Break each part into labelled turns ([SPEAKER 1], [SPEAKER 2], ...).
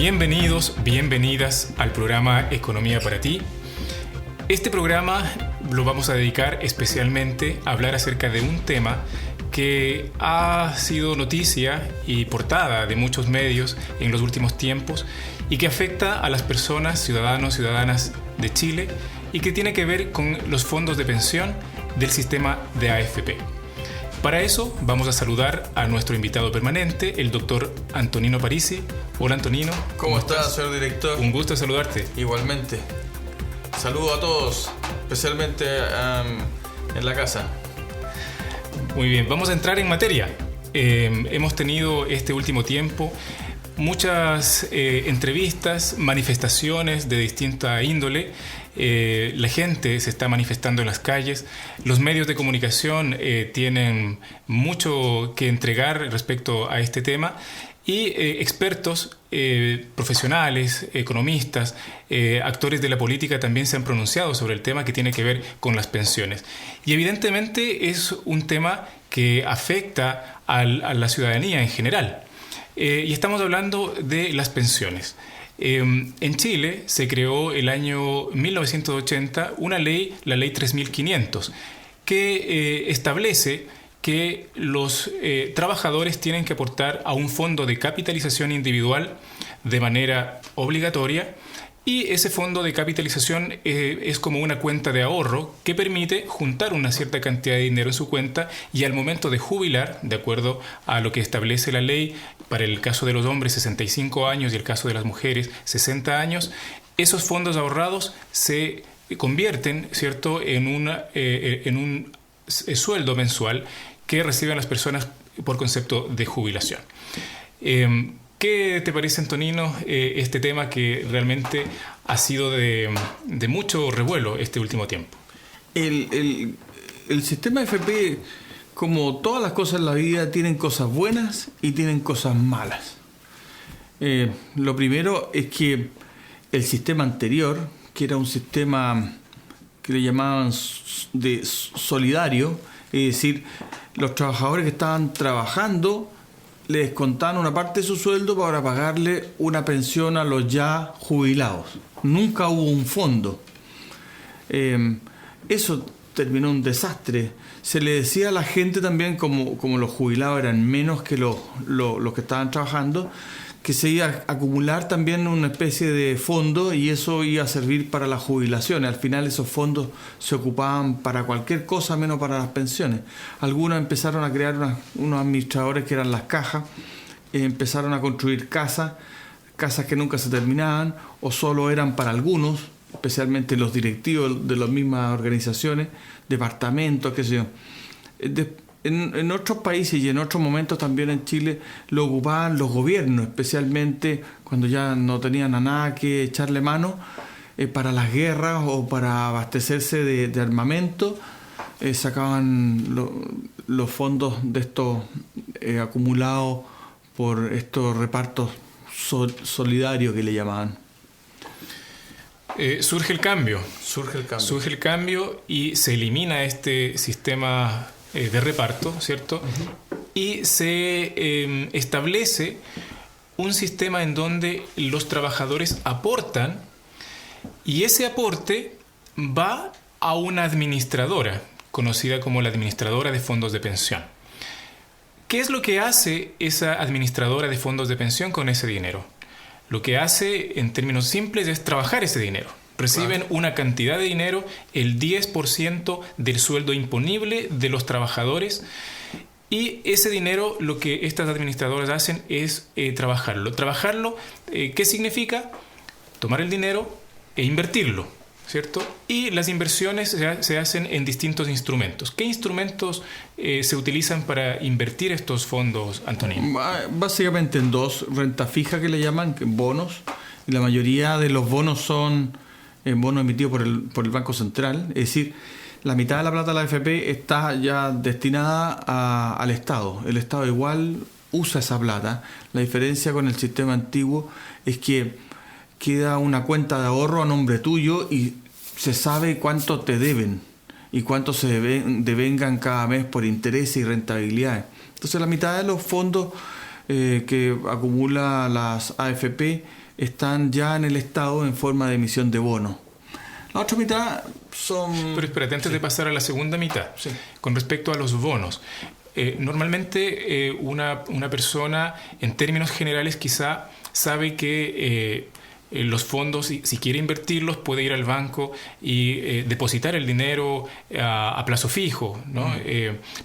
[SPEAKER 1] Bienvenidos, bienvenidas al programa Economía para ti. Este programa lo vamos a dedicar especialmente a hablar acerca de un tema que ha sido noticia y portada de muchos medios en los últimos tiempos y que afecta a las personas, ciudadanas de Chile y que tiene que ver con los fondos de pensión del sistema de AFP. Para eso vamos a saludar a nuestro invitado permanente, el doctor Antonino Parisi. Hola Antonino.
[SPEAKER 2] ¿Cómo estás, señor director?
[SPEAKER 1] Un gusto saludarte.
[SPEAKER 2] Igualmente. Saludo a todos, especialmente en la casa.
[SPEAKER 1] Muy bien, vamos a entrar en materia. Hemos tenido este último tiempo muchas entrevistas, manifestaciones de distinta índole. La gente se está manifestando en las calles. Los medios de comunicación tienen mucho que entregar respecto a este tema. Y expertos, profesionales, economistas, actores de la política también se han pronunciado sobre el tema que tiene que ver con las pensiones. Y evidentemente es un tema que afecta a la ciudadanía en general. Y estamos hablando de las pensiones. En Chile se creó el año 1980 una ley, la Ley 3500, que establece que los trabajadores tienen que aportar a un fondo de capitalización individual de manera obligatoria, y ese fondo de capitalización es como una cuenta de ahorro que permite juntar una cierta cantidad de dinero en su cuenta, y al momento de jubilar, de acuerdo a lo que establece la ley, para el caso de los hombres 65 años y el caso de las mujeres 60 años, esos fondos ahorrados se convierten, ¿cierto?, en un sueldo mensual que reciben las personas por concepto de jubilación. ¿Qué te parece, Antonino, este tema que realmente ha sido de mucho revuelo este último tiempo?
[SPEAKER 3] El sistema FP, como todas las cosas en la vida, tienen cosas buenas y tienen cosas malas. Lo primero es que el sistema anterior, que era un sistema que le llamaban de solidario, es decir, los trabajadores que estaban trabajando les descontaban una parte de su sueldo para pagarle una pensión a los ya jubilados. Nunca hubo un fondo. Eso terminó un desastre. Se le decía a la gente también, como los jubilados eran menos que los que estaban trabajando, que se iba a acumular también una especie de fondo, y eso iba a servir para las jubilaciones. Al final esos fondos se ocupaban para cualquier cosa menos para las pensiones. Algunos empezaron a crear unos administradores que eran las cajas, empezaron a construir casas que nunca se terminaban o solo eran para algunos, especialmente los directivos de las mismas organizaciones, departamentos, qué sé yo. En otros países y en otros momentos también en Chile lo ocupaban los gobiernos, especialmente cuando ya no tenían a nada que echarle mano para las guerras o para abastecerse de armamento. Sacaban los fondos de estos acumulados por estos repartos solidarios que le llamaban.
[SPEAKER 1] Surge el cambio y se elimina este sistema de reparto, ¿cierto? Uh-huh. Y se establece un sistema en donde los trabajadores aportan, y ese aporte va a una administradora, conocida como la administradora de fondos de pensión. ¿Qué es lo que hace esa administradora de fondos de pensión con ese dinero? Lo que hace, en términos simples, es trabajar ese dinero. Reciben una cantidad de dinero, el 10% del sueldo imponible de los trabajadores, y ese dinero lo que estas administradoras hacen es trabajarlo. ¿Qué significa? Tomar el dinero e invertirlo, ¿cierto? Y las inversiones se hacen en distintos instrumentos. ¿Qué instrumentos se utilizan para invertir estos fondos, Antonio?
[SPEAKER 3] Básicamente en dos: renta fija, que le llaman, bonos, y la mayoría de los bonos son bonos emitidos por el Banco Central. Es decir, la mitad de la plata de la AFP está ya destinada al Estado. El Estado igual usa esa plata. La diferencia con el sistema antiguo es que queda una cuenta de ahorro a nombre tuyo y se sabe cuánto te deben y cuánto se devengan cada mes por intereses y rentabilidades. Entonces la mitad de los fondos que acumula las AFP están ya en el Estado en forma de emisión de bonos. La otra mitad son...
[SPEAKER 1] Pero espérate, antes de pasar a la segunda mitad,
[SPEAKER 3] Sí.
[SPEAKER 1] con respecto a los bonos. Normalmente una persona, en términos generales, quizá sabe que los fondos, si quiere invertirlos, puede ir al banco y depositar el dinero a plazo fijo, ¿no?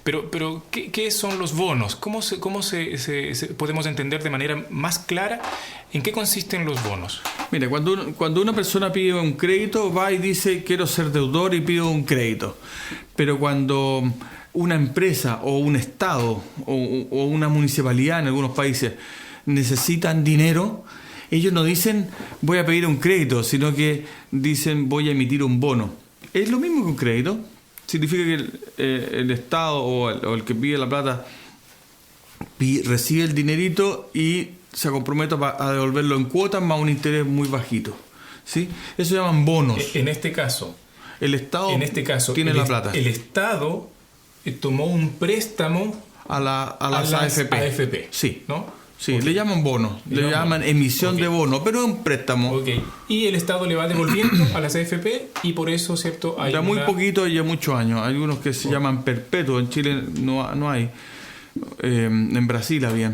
[SPEAKER 1] Pero ¿qué son los bonos? ¿Cómo podemos entender de manera más clara en qué consisten los bonos?
[SPEAKER 3] Mira, cuando una persona pide un crédito, va y dice quiero ser deudor y pido un crédito. Pero cuando una empresa o un estado o una municipalidad en algunos países necesitan dinero, ellos no dicen voy a pedir un crédito, sino que dicen voy a emitir un bono. Es lo mismo que un crédito. Significa que el estado o el que pide la plata recibe el dinerito y se compromete a devolverlo en cuotas más un interés muy bajito, ¿sí? Eso se llaman bonos.
[SPEAKER 1] En este caso,
[SPEAKER 3] El Estado tiene
[SPEAKER 1] el
[SPEAKER 3] la plata.
[SPEAKER 1] El Estado tomó un préstamo
[SPEAKER 3] A las AFP.
[SPEAKER 1] AFP,
[SPEAKER 3] Sí.
[SPEAKER 1] ¿no?
[SPEAKER 3] Sí,
[SPEAKER 1] Okay.
[SPEAKER 3] le llaman bonos, le llaman emisión
[SPEAKER 1] Okay.
[SPEAKER 3] de bono, pero es un préstamo.
[SPEAKER 1] Okay. Y el Estado le va devolviendo a las AFP y por eso, ¿cierto? Hay
[SPEAKER 3] Ya muy poquito y ya muchos años. Hay unos que se llaman perpetuos. En Chile no hay. En Brasil había.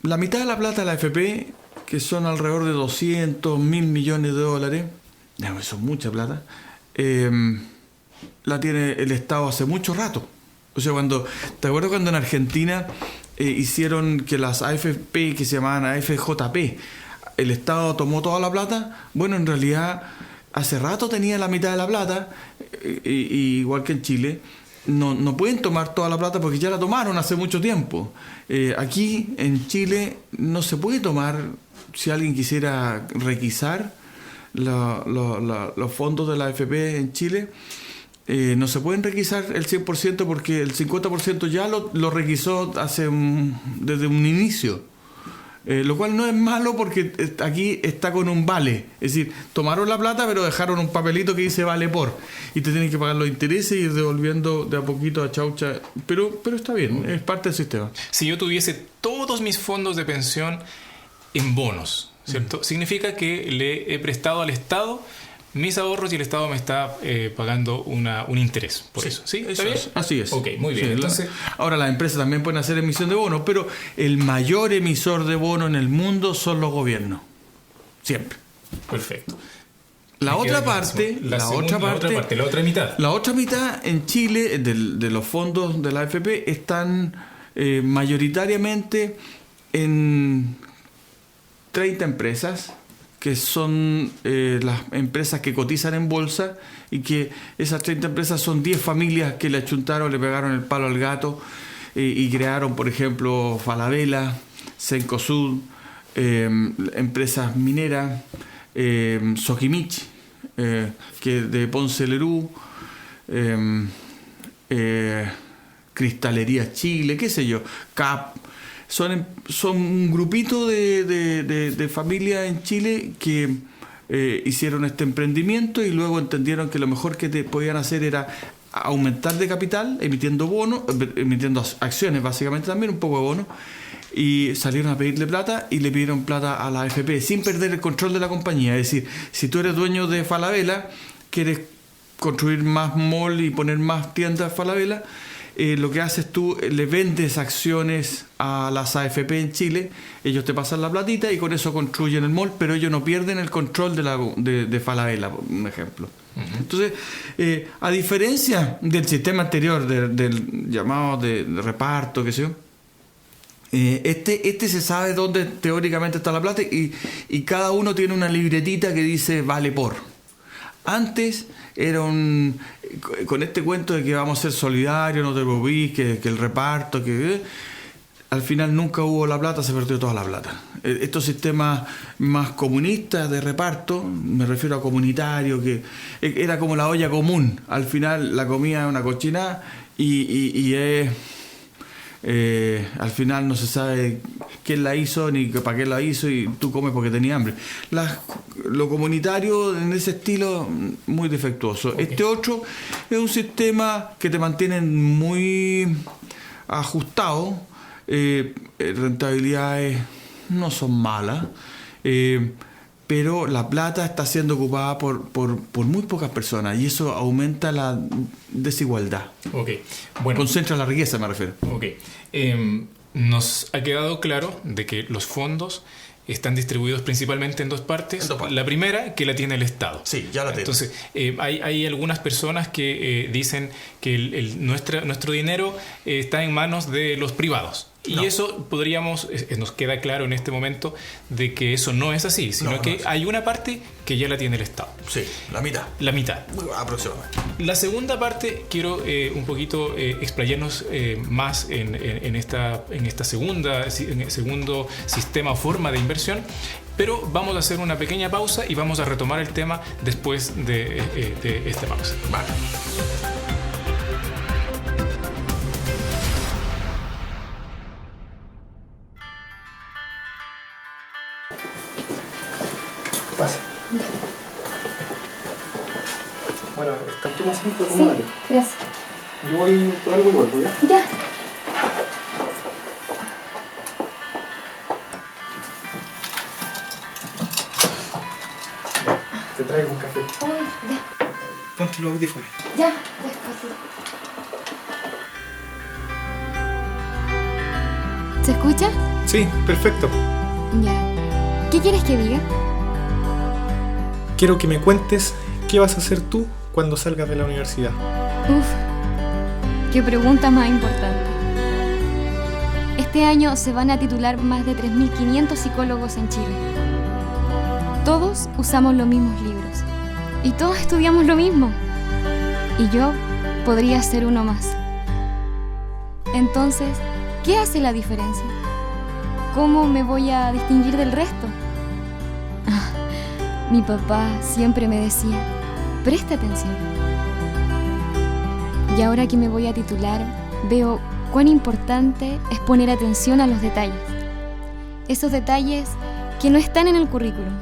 [SPEAKER 3] La mitad de la plata de la AFP, que son alrededor de 200, 1.000 millones de dólares, eso es mucha plata, la tiene el Estado hace mucho rato. O sea, ¿te acuerdas cuando en Argentina hicieron que las AFP, que se llamaban AFJP, el Estado tomó toda la plata? Bueno, en realidad hace rato tenía la mitad de la plata, igual que en Chile. No pueden tomar toda la plata porque ya la tomaron hace mucho tiempo. Aquí en Chile no se puede tomar, si alguien quisiera requisar los fondos de la AFP en Chile, no se pueden requisar el 100% porque el 50% ya lo requisó desde un inicio. Lo cual no es malo porque aquí está con un vale. Es decir, tomaron la plata pero dejaron un papelito que dice vale por. Y te tienen que pagar los intereses y ir devolviendo de a poquito a chaucha. Pero está bien, es parte del sistema.
[SPEAKER 1] Si yo tuviese todos mis fondos de pensión en bonos, ¿cierto? Significa que le he prestado al Estado mis ahorros y el Estado me está pagando un interés por eso. ¿Sí? ¿Está bien?
[SPEAKER 3] Así es.
[SPEAKER 1] Ok, muy bien.
[SPEAKER 3] Sí,
[SPEAKER 1] Entonces,
[SPEAKER 3] ahora las empresas también pueden hacer emisión de bonos, pero el mayor emisor de bonos en el mundo son los gobiernos. Siempre.
[SPEAKER 1] perfecto.
[SPEAKER 3] La
[SPEAKER 1] Me
[SPEAKER 3] otra
[SPEAKER 1] queda
[SPEAKER 3] parte,
[SPEAKER 1] la otra mitad.
[SPEAKER 3] La otra mitad en Chile de los fondos de la AFP están mayoritariamente en 30 empresas que son las empresas que cotizan en bolsa, y que esas 30 empresas son 10 familias que le achuntaron, le pegaron el palo al gato y crearon, por ejemplo, Falabella, Cencosud, empresas mineras, Sojimich, que de Ponce Lerú, Cristalería Chile, qué sé yo, CAP. Son un grupito de familias en Chile que hicieron este emprendimiento y luego entendieron que lo mejor que podían hacer era aumentar de capital, emitiendo bonos, emitiendo acciones básicamente también, un poco de bonos, y salieron a pedirle plata y le pidieron plata a la AFP sin perder el control de la compañía. Es decir, si tú eres dueño de Falabella, quieres construir más mall y poner más tiendas Falabella, lo que haces tú, le vendes acciones a las AFP en Chile, ellos te pasan la platita y con eso construyen el mall, pero ellos no pierden el control de Falabella, por un ejemplo. Uh-huh. Entonces, a diferencia del sistema anterior, del llamado de reparto, qué sé yo, este se sabe dónde teóricamente está la plata y cada uno tiene una libretita que dice vale por. Antes era con este cuento de que vamos a ser solidarios, no te preocupes, que el reparto, al final nunca hubo la plata, se perdió toda la plata. Estos sistemas más comunistas de reparto, me refiero a comunitario, que era como la olla común. Al final la comida es una cochinada y al final no se sabe quién la hizo ni para qué la hizo y tú comes porque tenías hambre. Lo comunitario en ese estilo muy defectuoso. Okay. Este otro es un sistema que te mantiene muy ajustado, rentabilidades no son malas, pero la plata está siendo ocupada por muy pocas personas y eso aumenta la desigualdad.
[SPEAKER 1] Ok, bueno.
[SPEAKER 3] Concentra la riqueza, me refiero.
[SPEAKER 1] Ok. Nos ha quedado claro de que los fondos están distribuidos principalmente en dos partes. La primera, que la tiene el Estado.
[SPEAKER 2] Sí, ya la tiene.
[SPEAKER 1] Entonces, hay algunas personas que dicen que nuestro dinero está en manos de los privados. Y eso nos queda claro en este momento de que eso no es así, sino que hay una parte que ya la tiene el Estado.
[SPEAKER 2] Sí, la mitad.
[SPEAKER 1] La mitad.
[SPEAKER 2] Aproximadamente.
[SPEAKER 1] La segunda parte, quiero un poquito explayarnos más en este segundo sistema o forma de inversión, pero vamos a hacer una pequeña pausa y vamos a retomar el tema después de esta pausa.
[SPEAKER 2] Vale.
[SPEAKER 4] Pasa. Bueno, ¿estás tú más listo?
[SPEAKER 5] Sí, gracias.
[SPEAKER 4] Yo voy por algo y vuelvo, ¿ya?
[SPEAKER 5] Ya.
[SPEAKER 4] Te traigo un café.
[SPEAKER 5] Uy, ya.
[SPEAKER 4] Ponte los audífonos.
[SPEAKER 5] Ya, despacio. ¿Se escucha?
[SPEAKER 4] Sí, perfecto.
[SPEAKER 5] Ya. ¿Qué quieres que diga?
[SPEAKER 4] Quiero que me cuentes qué vas a hacer tú cuando salgas de la universidad.
[SPEAKER 5] Uf, qué pregunta más importante. Este año se van a titular más de 3.500 psicólogos en Chile. Todos usamos los mismos libros y todos estudiamos lo mismo. Y yo podría ser uno más. Entonces, ¿qué hace la diferencia? ¿Cómo me voy a distinguir del resto? Mi papá siempre me decía, presta atención. Y ahora que me voy a titular, veo cuán importante es poner atención a los detalles. Esos detalles que no están en el currículum.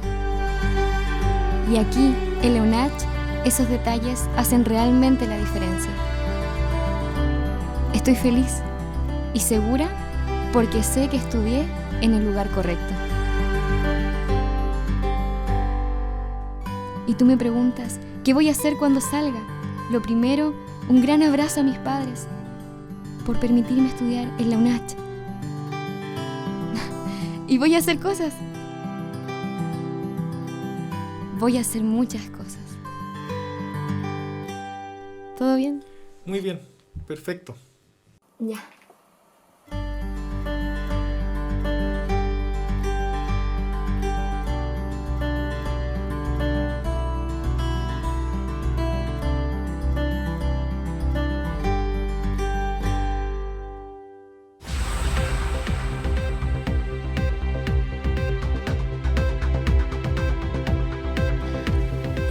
[SPEAKER 5] Y aquí, en la UNACH, esos detalles hacen realmente la diferencia. Estoy feliz y segura porque sé que estudié en el lugar correcto. Y tú me preguntas, ¿qué voy a hacer cuando salga? Lo primero, un gran abrazo a mis padres por permitirme estudiar en la UNACH. Y voy a hacer cosas. Voy a hacer muchas cosas. ¿Todo bien?
[SPEAKER 4] Muy bien, perfecto.
[SPEAKER 5] Ya.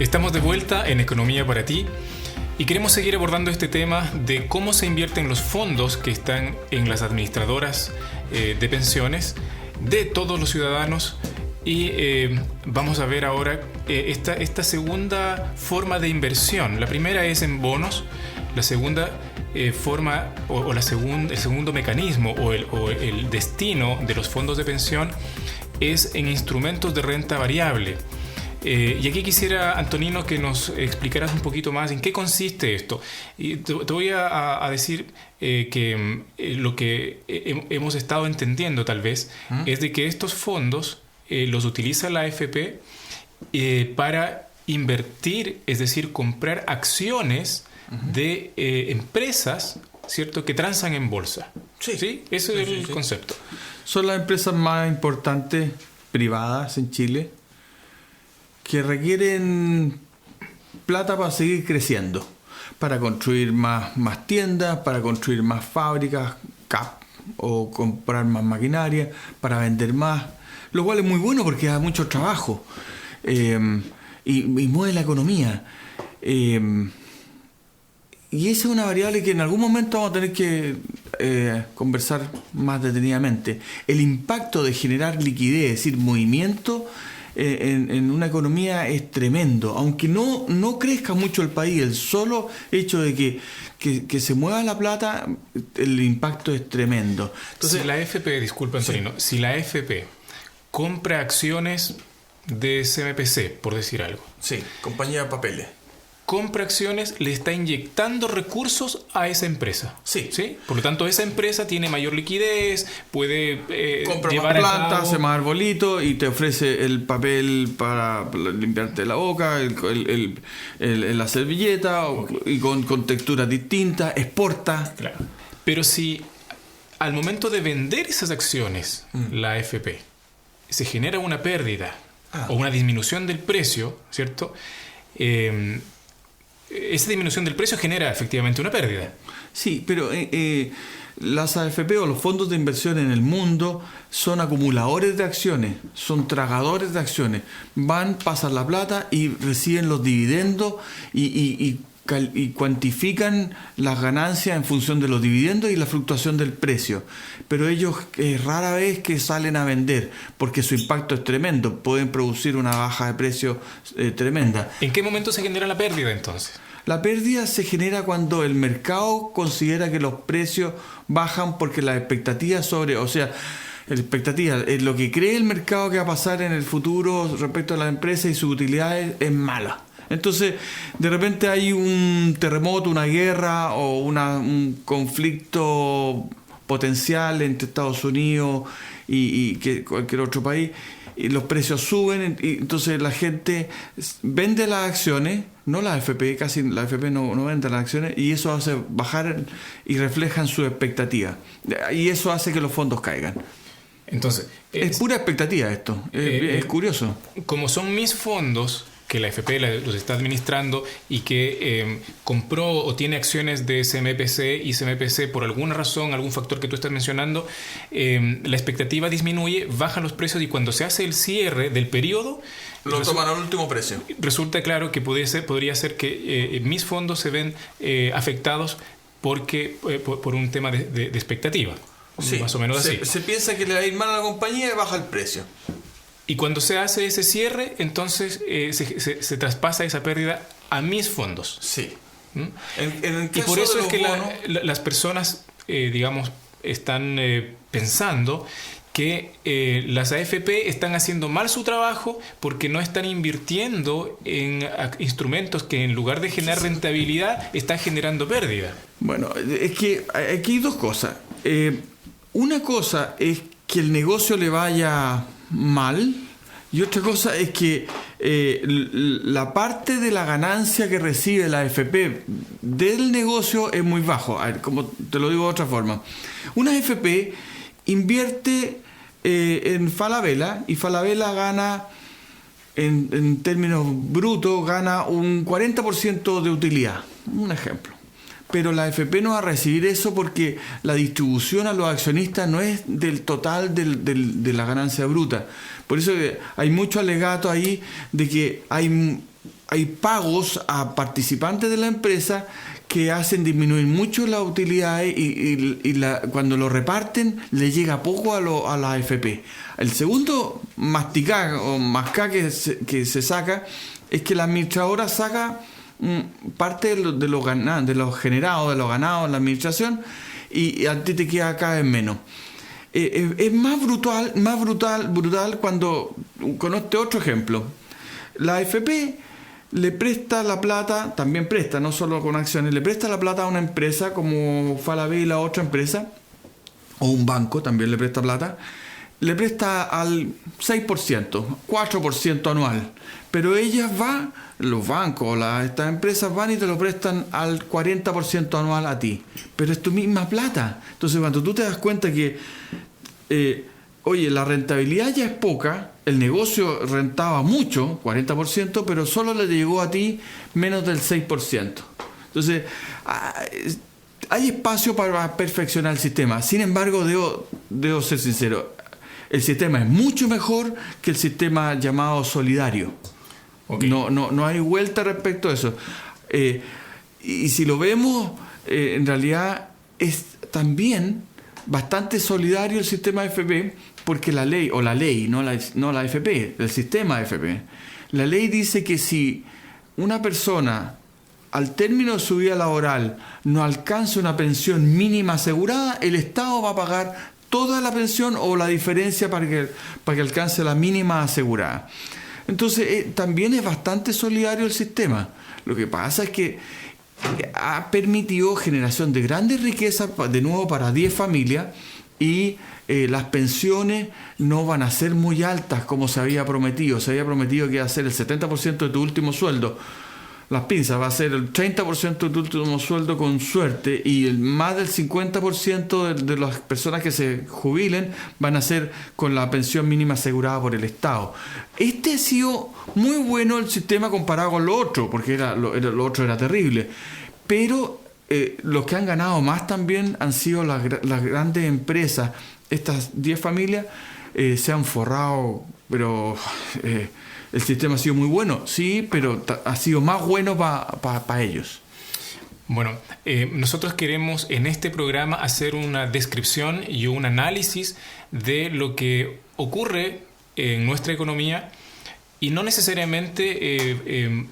[SPEAKER 1] Estamos de vuelta en Economía para ti y queremos seguir abordando este tema de cómo se invierten los fondos que están en las administradoras de pensiones de todos los ciudadanos y vamos a ver ahora esta segunda forma de inversión. La primera es en bonos, la segunda forma el segundo mecanismo o el destino de los fondos de pensión es en instrumentos de renta variable. Y aquí quisiera, Antonino, que nos explicaras un poquito más en qué consiste esto. Y te voy a decir que lo que hemos estado entendiendo tal vez es de que estos fondos los utiliza la AFP para invertir, es decir, comprar acciones de empresas, ¿cierto?, que transan en bolsa. ¿Sí? Ese es el concepto.
[SPEAKER 3] Son las empresas más importantes privadas en Chile que requieren plata para seguir creciendo, para construir más tiendas, para construir más fábricas, o comprar más maquinaria, para vender más, lo cual es muy bueno porque da mucho trabajo y mueve la economía. Y esa es una variable que en algún momento vamos a tener que conversar más detenidamente. El impacto de generar liquidez, es decir, movimiento en una economía es tremendo. Aunque no crezca mucho el país, el solo hecho de que se mueva la plata, el impacto es tremendo.
[SPEAKER 1] Entonces, si la AFP, disculpa Antonino, si la AFP compra acciones de CMPC, por decir algo.
[SPEAKER 2] Sí, compañía de papeles.
[SPEAKER 1] Compra acciones, le está inyectando recursos a esa empresa.
[SPEAKER 2] Sí.
[SPEAKER 1] Por lo tanto, esa empresa tiene mayor liquidez, puede
[SPEAKER 3] compra
[SPEAKER 1] llevar
[SPEAKER 3] más
[SPEAKER 1] a
[SPEAKER 3] planta,
[SPEAKER 1] cabo...
[SPEAKER 3] hace más arbolito y te ofrece el papel para limpiarte la boca, la servilleta, y con texturas distintas, exporta.
[SPEAKER 1] Claro. Pero si al momento de vender esas acciones, la AFP, se genera una pérdida o una disminución del precio, ¿cierto? Esa disminución del precio genera efectivamente una pérdida.
[SPEAKER 3] Sí, pero las AFP o los fondos de inversión en el mundo son acumuladores de acciones, son tragadores de acciones. Van, pasan la plata y reciben los dividendos y cuantifican las ganancias en función de los dividendos y la fluctuación del precio. Pero ellos rara vez que salen a vender porque su impacto es tremendo, pueden producir una baja de precio tremenda.
[SPEAKER 1] ¿En qué momento se genera la pérdida entonces?
[SPEAKER 3] La pérdida se genera cuando el mercado considera que los precios bajan porque las expectativas la expectativa, lo que cree el mercado que va a pasar en el futuro respecto a las empresas y sus utilidades es mala. Entonces, de repente hay un terremoto, una guerra o un conflicto potencial entre Estados Unidos y cualquier otro país, y los precios suben, y entonces la gente vende las acciones, no la AFP, casi la AFP no vende las acciones, y eso hace bajar y reflejan su expectativa. Y eso hace que los fondos caigan.
[SPEAKER 1] Entonces,
[SPEAKER 3] es pura expectativa esto, es curioso.
[SPEAKER 1] Como son mis fondos, que la AFP los está administrando y que compró o tiene acciones de CMPC, y CMPC por alguna razón, algún factor que tú estás mencionando, la expectativa disminuye, bajan los precios, y cuando se hace el cierre del periodo
[SPEAKER 2] lo toman al último precio.
[SPEAKER 1] Resulta claro que podría ser que mis fondos se ven afectados por un tema de expectativa.
[SPEAKER 2] Sí,
[SPEAKER 1] más o menos así.
[SPEAKER 2] Se piensa que le va a ir mal a la compañía y baja el precio.
[SPEAKER 1] Y cuando se hace ese cierre, entonces se traspasa esa pérdida a mis fondos.
[SPEAKER 2] Sí.
[SPEAKER 1] ¿Mm?
[SPEAKER 2] En el caso
[SPEAKER 1] y por eso
[SPEAKER 2] de
[SPEAKER 1] es
[SPEAKER 2] los
[SPEAKER 1] que
[SPEAKER 2] bonos,
[SPEAKER 1] las personas, digamos, están pensando que las AFP están haciendo mal su trabajo porque no están invirtiendo en instrumentos que, en lugar de generar rentabilidad, están generando pérdida.
[SPEAKER 3] Bueno, es que aquí hay dos cosas. Una cosa es que el negocio le vaya mal, y otra cosa es que la parte de la ganancia que recibe la AFP del negocio es muy bajo. A ver, como te lo digo de otra forma, una AFP invierte en Falabella, y Falabella gana, en términos brutos, gana un 40% de utilidad, un ejemplo. Pero la AFP no va a recibir eso porque la distribución a los accionistas no es del total de la ganancia bruta. Por eso hay mucho alegato ahí de que hay pagos a participantes de la empresa que hacen disminuir mucho las utilidades, y cuando lo reparten le llega poco a la AFP. El segundo masticá que se saca es que la administradora saca parte de los generados, de los ganados en la administración, y a ti te queda cada vez menos. Es más brutal cuando, con este otro ejemplo, la AFP le presta la plata, también presta, no solo con acciones, le presta la plata a una empresa como Falabella, otra empresa, o un banco también le presta plata, le presta al 6%, 4% anual, pero los bancos, estas empresas van y te lo prestan al 40% anual a ti, pero es tu misma plata. Entonces, cuando tú te das cuenta que la rentabilidad ya es poca, el negocio rentaba mucho, 40%, pero solo le llegó a ti menos del 6%. Entonces, hay espacio para perfeccionar el sistema. Sin embargo, debo ser sincero, el sistema es mucho mejor que el sistema llamado solidario. Okay. No hay vuelta respecto a eso. Y si lo vemos, en realidad es también bastante solidario el sistema AFP, porque la ley, no la AFP, el sistema AFP, la ley dice que si una persona al término de su vida laboral no alcanza una pensión mínima asegurada, el Estado va a pagar toda la pensión o la diferencia para que alcance la mínima asegurada. Entonces, también es bastante solidario el sistema. Lo que pasa es que ha permitido generación de grandes riquezas, de nuevo para 10 familias, y las pensiones no van a ser muy altas como se había prometido. Se había prometido que iba a ser el 70% de tu último sueldo. Las pinzas va a ser el 30% de tu último sueldo con suerte, y más del 50% de las personas que se jubilen van a ser con la pensión mínima asegurada por el Estado. Este ha sido muy bueno el sistema comparado con lo otro, porque lo otro era terrible. Pero los que han ganado más también han sido las grandes empresas. Estas 10 familias se han forrado, pero... el sistema ha sido muy bueno, sí, pero ha sido más bueno para ellos.
[SPEAKER 1] Bueno, nosotros queremos en este programa hacer una descripción y un análisis de lo que ocurre en nuestra economía y no necesariamente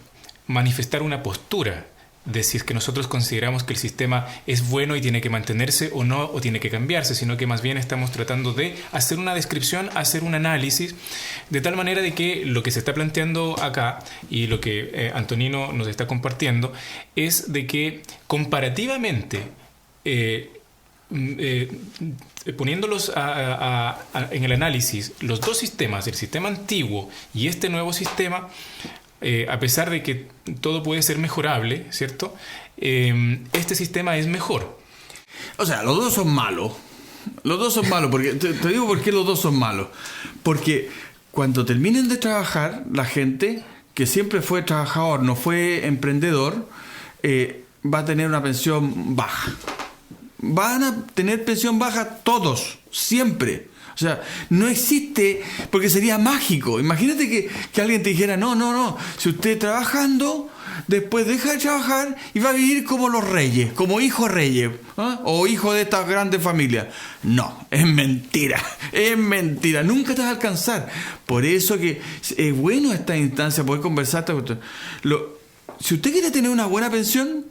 [SPEAKER 1] manifestar una postura de si es que nosotros consideramos que el sistema es bueno y tiene que mantenerse o no, o tiene que cambiarse, sino que más bien estamos tratando de hacer una descripción, hacer un análisis, de tal manera de que lo que se está planteando acá y lo que Antonino nos está compartiendo es de que comparativamente, poniéndolos en el análisis, los dos sistemas, el sistema antiguo y este nuevo sistema, a pesar de que todo puede ser mejorable, ¿cierto? Este sistema es mejor.
[SPEAKER 3] O sea, los dos son malos. Los dos son malos, porque te digo por qué los dos son malos. Porque cuando terminen de trabajar, la gente que siempre fue trabajador, no fue emprendedor, va a tener una pensión baja. Van a tener pensión baja todos, siempre. O sea, no existe, porque sería mágico. Imagínate que alguien te dijera, no, si usted trabajando, después deja de trabajar y va a vivir como los reyes, como hijo de reyes, ¿eh? O hijo de estas grandes familias. No, es mentira, nunca te vas a alcanzar. Por eso que es bueno esta instancia, poder conversar. Si usted quiere tener una buena pensión,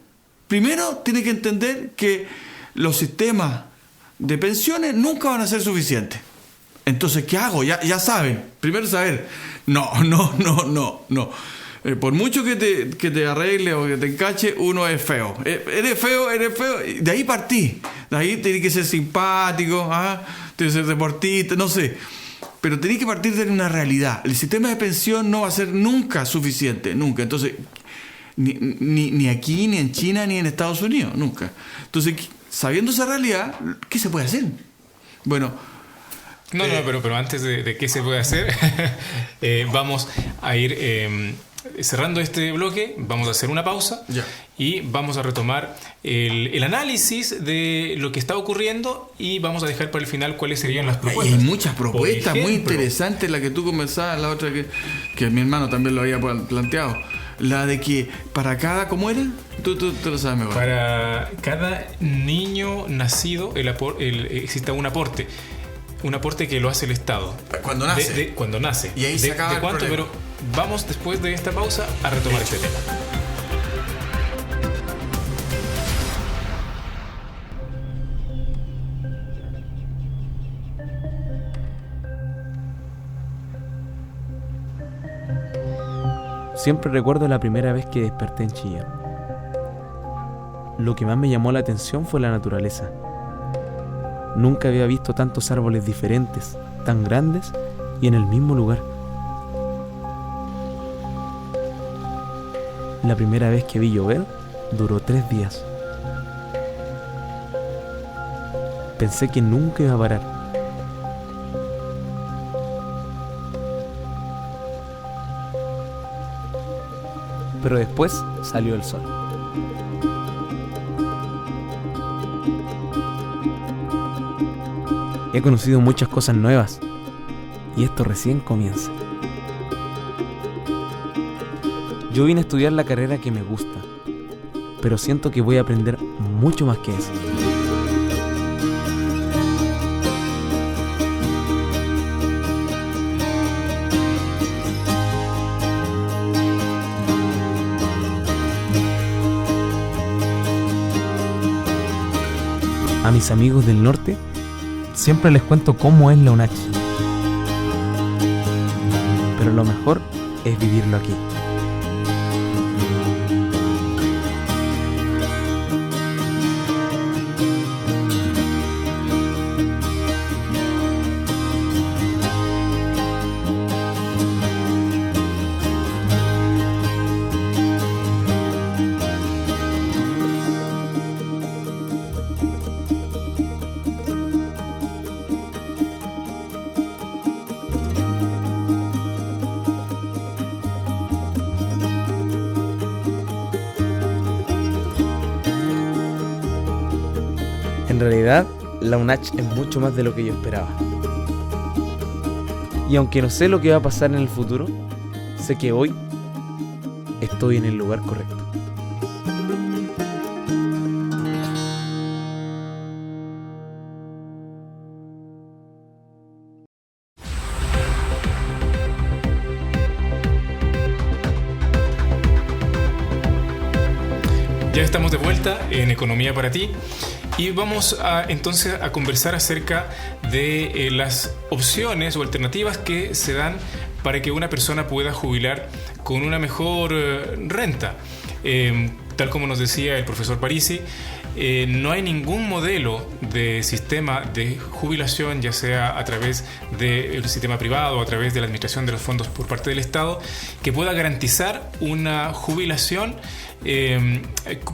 [SPEAKER 3] primero tiene que entender que los sistemas de pensiones nunca van a ser suficientes. Entonces, ¿qué hago? Ya saben. Primero saber. No. Por mucho que te arregle o que te encache, uno es feo. Eres feo. De ahí partí. De ahí tenés que ser simpático, tienes que ser deportista, no sé. Pero tenés que partir de una realidad. El sistema de pensión no va a ser nunca suficiente. Nunca. Entonces, ni aquí, ni en China, ni en Estados Unidos. Nunca. Entonces, sabiendo esa realidad, ¿qué se puede hacer? Bueno...
[SPEAKER 1] pero antes de qué se puede hacer, vamos a ir cerrando este bloque, vamos a hacer una pausa y vamos a retomar el análisis de lo que está ocurriendo y vamos a dejar para el final cuáles serían las propuestas.
[SPEAKER 3] Hay muchas propuestas muy interesantes, la que tú comenzabas, la otra que mi hermano también lo había planteado. La de que para cada... ¿Cómo era? Tú lo sabes mejor.
[SPEAKER 1] Para cada niño nacido exista un aporte. Un aporte que lo hace el Estado.
[SPEAKER 2] Cuando nace.
[SPEAKER 1] Cuando nace.
[SPEAKER 2] Y ahí se acaba
[SPEAKER 1] ¿De cuánto? Pero vamos después de esta pausa a retomar este tema.
[SPEAKER 6] Siempre recuerdo la primera vez que desperté en Chillán. Lo que más me llamó la atención fue la naturaleza. Nunca había visto tantos árboles diferentes, tan grandes y en el mismo lugar. La primera vez que vi llover duró 3 días. Pensé que nunca iba a parar. Pero después salió el sol. He conocido muchas cosas nuevas y esto recién comienza. Yo vine a estudiar la carrera que me gusta, pero siento que voy a aprender mucho más que eso. A mis amigos del norte siempre les cuento cómo es la UNACH. Pero lo mejor es vivirlo aquí. En realidad, la UNACH es mucho más de lo que yo esperaba. Y aunque no sé lo que va a pasar en el futuro, sé que hoy estoy en el lugar correcto.
[SPEAKER 1] Ya estamos de vuelta en Economía para ti y vamos entonces a conversar acerca de las opciones o alternativas que se dan para que una persona pueda jubilar con una mejor renta. Tal como nos decía el profesor Parisi, no hay ningún modelo de sistema de jubilación, ya sea a través del sistema privado o a través de la administración de los fondos por parte del Estado, que pueda garantizar una jubilación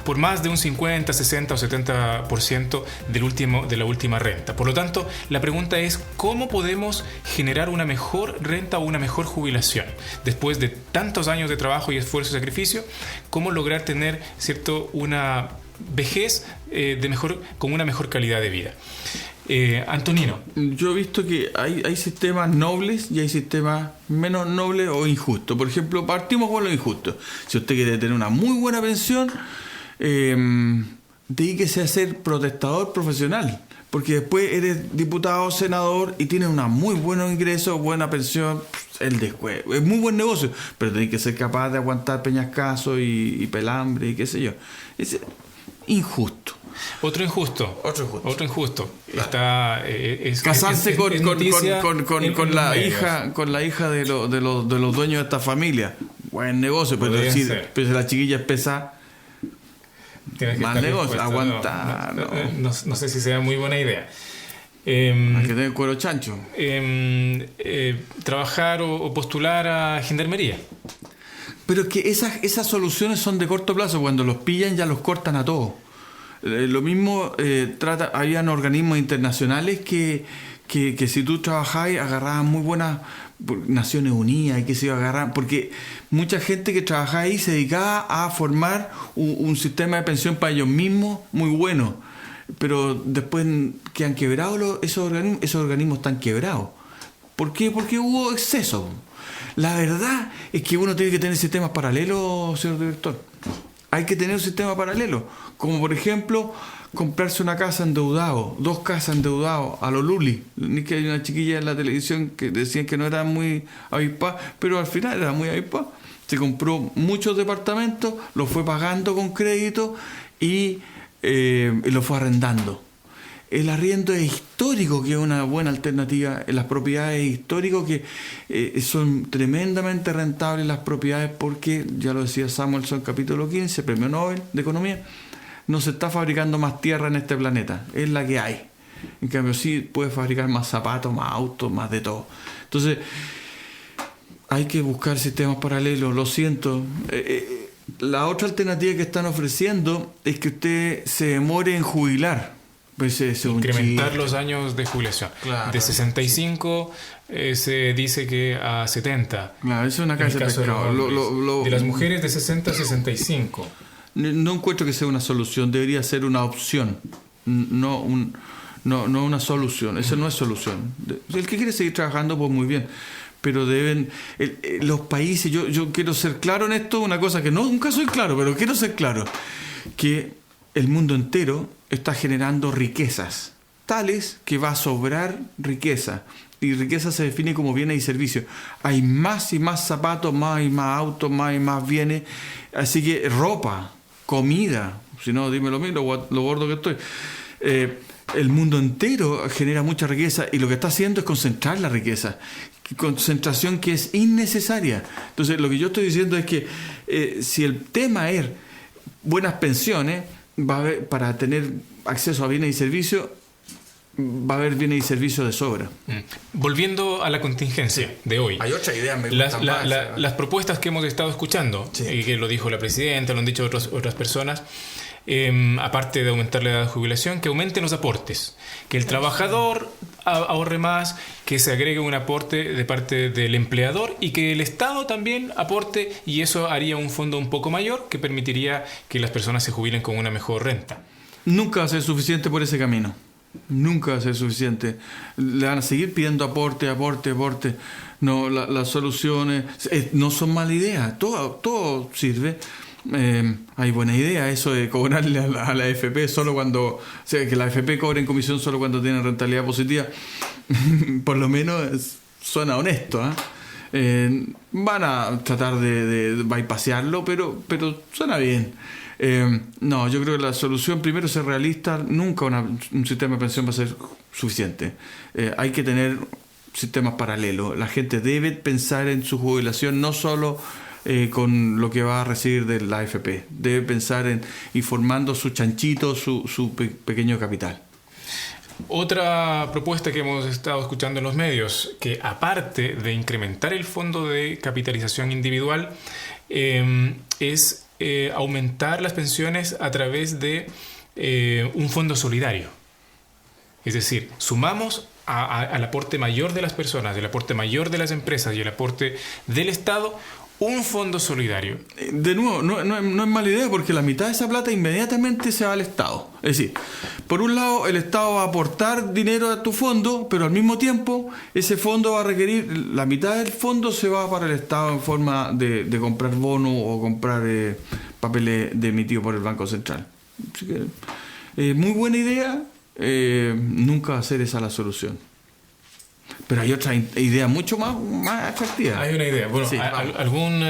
[SPEAKER 1] por más de un 50, 60 o 70% de la última renta. Por lo tanto, la pregunta es ¿cómo podemos generar una mejor renta o una mejor jubilación? Después de tantos años de trabajo y esfuerzo y sacrificio, ¿cómo lograr tener, ¿cierto?, una vejez con una mejor calidad de vida? Antonino.
[SPEAKER 3] Yo he visto que hay sistemas nobles y hay sistemas menos nobles o injustos. Por ejemplo, partimos con lo injusto. Si usted quiere tener una muy buena pensión, dedíquese a ser protestador profesional, porque después eres diputado, senador y tienes una muy buenos ingresos, buena pensión. Es muy buen negocio, pero tenés que ser capaz de aguantar peñascasos y pelambre y qué sé yo. Es injusto.
[SPEAKER 1] Otro injusto.
[SPEAKER 2] Claro.
[SPEAKER 3] Casarse con la
[SPEAKER 1] hija.
[SPEAKER 3] Con la hija de los dueños de esta familia. Buen negocio, pero si la chiquilla es pesada, mal negocio, aguantar.
[SPEAKER 1] No sé si sea muy buena idea.
[SPEAKER 3] Hay que tener cuero chancho.
[SPEAKER 1] Trabajar o postular a gendarmería.
[SPEAKER 3] Pero es que esas soluciones son de corto plazo. Cuando los pillan ya los cortan a todos. Lo mismo habían organismos internacionales que si tú trabajabas agarraban muy buenas Naciones Unidas y que se iba a agarrar, porque mucha gente que trabajaba ahí se dedicaba a formar un sistema de pensión para ellos mismos muy bueno, pero después quedan quebrados esos organismos están quebrados. ¿Por qué? Porque hubo exceso. La verdad es que uno tiene que tener sistemas paralelos, señor director. Hay que tener un sistema paralelo, como por ejemplo comprarse una casa endeudado, 2 casas endeudados a lo Luli. Ni que hay una chiquilla en la televisión que decían que no era muy avispada, pero al final era muy avispada. Se compró muchos departamentos, los fue pagando con crédito y los fue arrendando. El arriendo es histórico, que es una buena alternativa. Las propiedades históricas que son tremendamente rentables las propiedades, porque, ya lo decía Samuelson, capítulo 15, premio Nobel de Economía, no se está fabricando más tierra en este planeta, es la que hay. En cambio sí puedes fabricar más zapatos, más autos, más de todo. Entonces hay que buscar sistemas paralelos, lo siento. La otra alternativa que están ofreciendo es que usted se demore en jubilar. Pues
[SPEAKER 1] incrementar los años de jubilación.
[SPEAKER 2] Claro.
[SPEAKER 1] De 65 se dice que a 70.
[SPEAKER 3] Claro, eso es una casa de pescado.
[SPEAKER 1] De las mujeres de 60 a 65.
[SPEAKER 3] No encuentro que sea una solución, debería ser una opción, no una solución. Eso no es solución. El que quiere seguir trabajando, pues muy bien. Pero los países, yo quiero ser claro en esto, una cosa que nunca soy claro, pero quiero ser claro, que el mundo entero está generando riquezas tales que va a sobrar riqueza, y riqueza se define como bienes y servicios. Hay más y más zapatos, más y más autos, más y más bienes, así que ropa, comida, si no dime lo mismo, lo gordo que estoy, el mundo entero genera mucha riqueza y lo que está haciendo es concentrar la riqueza. Concentración que es innecesaria. Entonces, lo que yo estoy diciendo es que si el tema es buenas pensiones, va a haber, para tener acceso a bienes y servicios, va a haber bienes y servicios de sobra.
[SPEAKER 1] Volviendo a la contingencia de hoy.
[SPEAKER 3] Hay otra idea,
[SPEAKER 1] las propuestas que hemos estado escuchando, que lo dijo la presidenta, lo han dicho otras personas, aparte de aumentar la edad de jubilación, que aumenten los aportes, que el trabajador ahorre más, que se agregue un aporte de parte del empleador y que el Estado también aporte, y eso haría un fondo un poco mayor que permitiría que las personas se jubilen con una mejor renta.
[SPEAKER 3] Nunca va a ser suficiente por ese camino. Nunca va a ser suficiente. Le van a seguir pidiendo aporte. No, las soluciones no son mala idea. Todo sirve. Hay buena idea eso de cobrarle a la AFP solo cuando, o sea, que la AFP cobre en comisión solo cuando tiene rentabilidad positiva. Por lo menos suena honesto, van a tratar de bypassearlo, pero suena bien. No, yo creo que la solución primero es ser realista. Nunca un sistema de pensión va a ser suficiente. Hay que tener sistemas paralelos. La gente debe pensar en su jubilación no solo con lo que va a recibir de la AFP. Debe pensar en ir formando su chanchito, su pequeño capital.
[SPEAKER 1] Otra propuesta que hemos estado escuchando en los medios, que aparte de incrementar el fondo de capitalización individual, es aumentar las pensiones a través de un fondo solidario. Es decir, sumamos al aporte mayor de las personas, el aporte mayor de las empresas y el aporte del Estado, un fondo solidario.
[SPEAKER 3] De nuevo, no es mala idea, porque la mitad de esa plata inmediatamente se va al Estado. Es decir, por un lado el Estado va a aportar dinero a tu fondo, pero al mismo tiempo ese fondo va a requerir, la mitad del fondo se va para el Estado en forma de comprar bonos o comprar papeles emitidos por el Banco Central. Así que, muy buena idea, nunca va a ser esa la solución. Pero hay otra idea mucho más atractiva.
[SPEAKER 1] Hay una idea. Bueno, sí, algún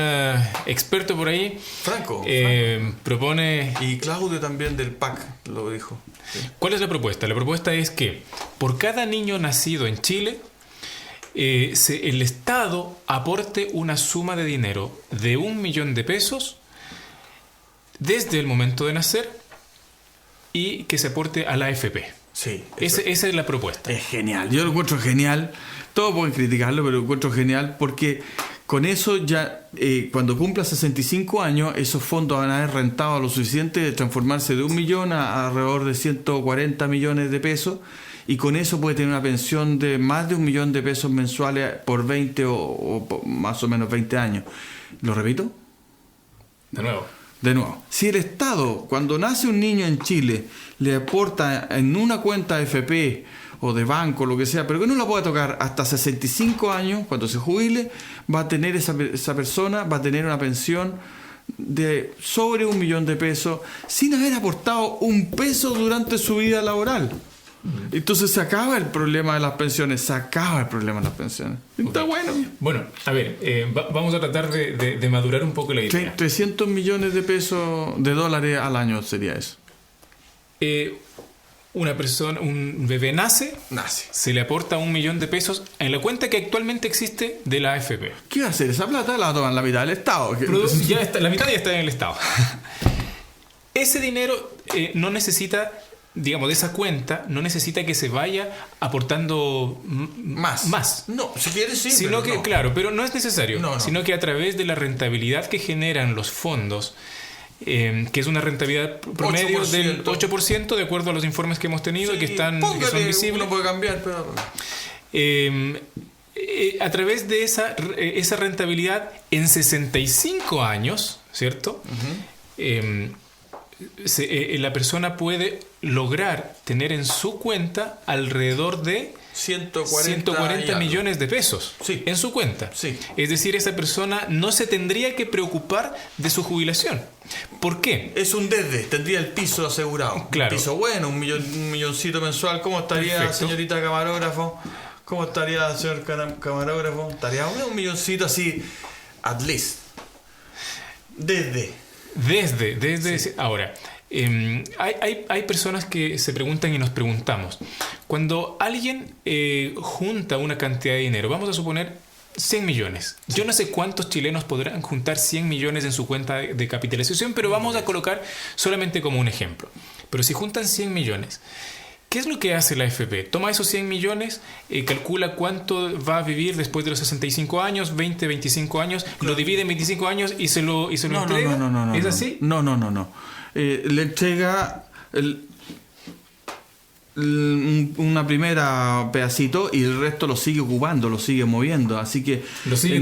[SPEAKER 1] experto por ahí,
[SPEAKER 3] Franco
[SPEAKER 1] propone...
[SPEAKER 3] Y Claudio también del PAC lo dijo. Sí.
[SPEAKER 1] ¿Cuál es la propuesta? La propuesta es que por cada niño nacido en Chile, el Estado aporte una suma de dinero de 1 millón de pesos desde el momento de nacer y que se aporte a la AFP.
[SPEAKER 3] Sí,
[SPEAKER 1] esa es la propuesta.
[SPEAKER 3] Es genial. Yo lo encuentro genial. Todos pueden criticarlo, pero lo encuentro genial porque con eso ya, cuando cumpla 65 años, esos fondos van a haber rentado lo suficiente de transformarse de 1 millón a alrededor de 140 millones de pesos, y con eso puede tener una pensión de más de 1 millón de pesos mensuales por 20 o más o menos 20 años. ¿Lo repito? De nuevo, si el Estado, cuando nace un niño en Chile, le aporta en una cuenta AFP o de banco, lo que sea, pero que no la pueda tocar hasta 65 años, cuando se jubile, va a tener esa persona, va a tener una pensión de sobre 1 millón de pesos sin haber aportado un peso durante su vida laboral. Entonces se acaba el problema de las pensiones. Está bueno.
[SPEAKER 1] Bueno, a ver, vamos a tratar de madurar un poco la idea.
[SPEAKER 3] 300 millones de pesos, de dólares al año sería eso.
[SPEAKER 1] Una persona, un bebé nace, se le aporta 1 millón de pesos en la cuenta que actualmente existe de la AFP.
[SPEAKER 3] ¿Qué va a hacer? Esa plata la va a tomar la mitad del Estado.
[SPEAKER 1] La mitad ya está en el Estado. Ese dinero no necesita, digamos, de esa cuenta, no necesita que se vaya aportando más.
[SPEAKER 3] No, si quieres sí,
[SPEAKER 1] sino que,
[SPEAKER 3] no.
[SPEAKER 1] Claro, pero no es necesario.
[SPEAKER 3] No.
[SPEAKER 1] Sino que a través de la rentabilidad que generan los fondos, que es una rentabilidad promedio 8%. Del 8%, de acuerdo a los informes que hemos tenido, sí, que son visibles.
[SPEAKER 3] Uno puede cambiar, pero...
[SPEAKER 1] a través de esa rentabilidad en 65 años, ¿cierto? Uh-huh. La persona puede lograr tener en su cuenta alrededor de 140 millones de pesos, sí, en su cuenta.
[SPEAKER 3] Sí.
[SPEAKER 1] Es decir, esa persona no se tendría que preocupar de su jubilación. ¿Por qué?
[SPEAKER 3] Es un tendría el piso asegurado.
[SPEAKER 1] Claro.
[SPEAKER 3] Un piso bueno, un milloncito mensual. ¿Cómo estaría, perfecto, señorita camarógrafo? ¿Cómo estaría, señor camarógrafo? Estaría un milloncito así, at least. Desde.
[SPEAKER 1] Sí. Ahora, Hay personas que se preguntan y nos preguntamos, cuando alguien junta una cantidad de dinero, vamos a suponer 100 millones. Yo no sé cuántos chilenos podrán juntar 100 millones en su cuenta de capitalización, pero vamos a colocar solamente como un ejemplo. Pero si juntan 100 millones, ¿qué es lo que hace la AFP? Toma esos 100 millones, calcula cuánto va a vivir después de los 65 años, 20, 25 años, claro. Lo divide en 25 años y se lo entrega.
[SPEAKER 3] No.
[SPEAKER 1] ¿Es así?
[SPEAKER 3] No. Le entrega una primera pedacito y el resto lo sigue ocupando, lo sigue moviendo, así que
[SPEAKER 1] lo sigue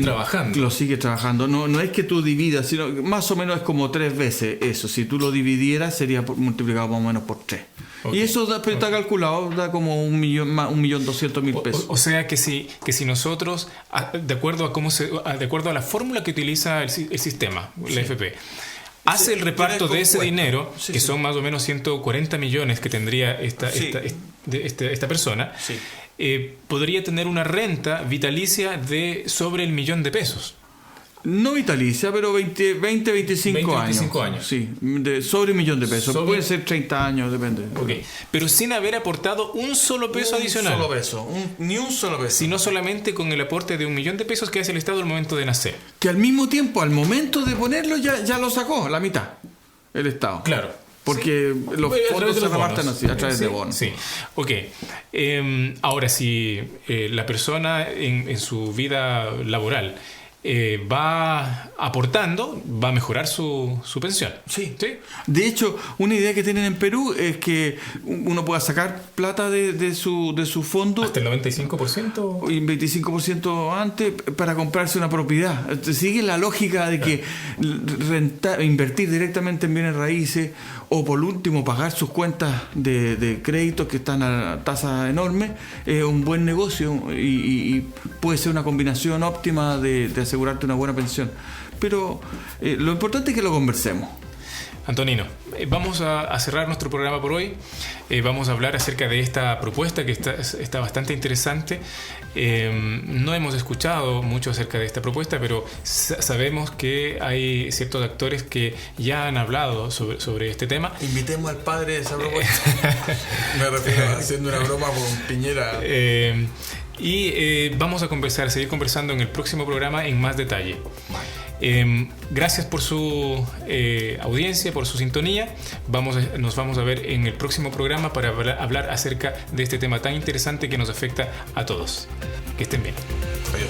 [SPEAKER 1] trabajando.
[SPEAKER 3] No es que tú dividas, sino más o menos es como 3 veces eso. Si tú lo dividieras sería multiplicado más o menos por 3. Okay. Y eso está calculado, da como 1.200.000 pesos.
[SPEAKER 1] O sea que si nosotros, de acuerdo a la fórmula que utiliza el sistema, la AFP, hace el reparto de ese dinero, que son más o menos 140 millones que tendría esta persona, podría tener una renta vitalicia de sobre el $1.000.000.
[SPEAKER 3] No vitalicia, pero 25
[SPEAKER 1] años.
[SPEAKER 3] Sí, sobre $1.000.000. Puede ser 30 años, depende.
[SPEAKER 1] Okay. Pero sin haber aportado un solo peso adicional.
[SPEAKER 3] Ni un solo peso.
[SPEAKER 1] Sino solamente con el aporte de $1.000.000 que hace el Estado al momento de nacer.
[SPEAKER 3] Que al mismo tiempo, al momento de ponerlo, ya lo sacó, la mitad, el Estado.
[SPEAKER 1] Claro.
[SPEAKER 3] Porque los fondos se reparten así, a través de bonos.
[SPEAKER 1] Sí, ok. Ahora, si la persona en su vida laboral va aportando, va a mejorar su pensión.
[SPEAKER 3] Sí. De hecho, una idea que tienen en Perú es que uno pueda sacar plata de su fondo
[SPEAKER 1] hasta el 95%
[SPEAKER 3] y 25% antes para comprarse una propiedad. Sigue la lógica de que invertir directamente en bienes raíces o por último pagar sus cuentas de crédito que están a tasas enormes es un buen negocio y puede ser una combinación óptima de asegurarte una buena pensión. Pero lo importante es que lo conversemos.
[SPEAKER 1] Antonino, vamos a cerrar nuestro programa por hoy. Vamos a hablar acerca de esta propuesta que está bastante interesante. No hemos escuchado mucho acerca de esta propuesta, pero sabemos que hay ciertos actores que ya han hablado sobre este tema.
[SPEAKER 3] Invitemos al padre de esa propuesta. Me refiero haciendo una broma con Piñera.
[SPEAKER 1] Y vamos a seguir conversando en el próximo programa en más detalle. Gracias por su audiencia, por su sintonía. Nos vamos a ver en el próximo programa para hablar acerca de este tema tan interesante que nos afecta a todos. Que estén bien.
[SPEAKER 3] Adiós.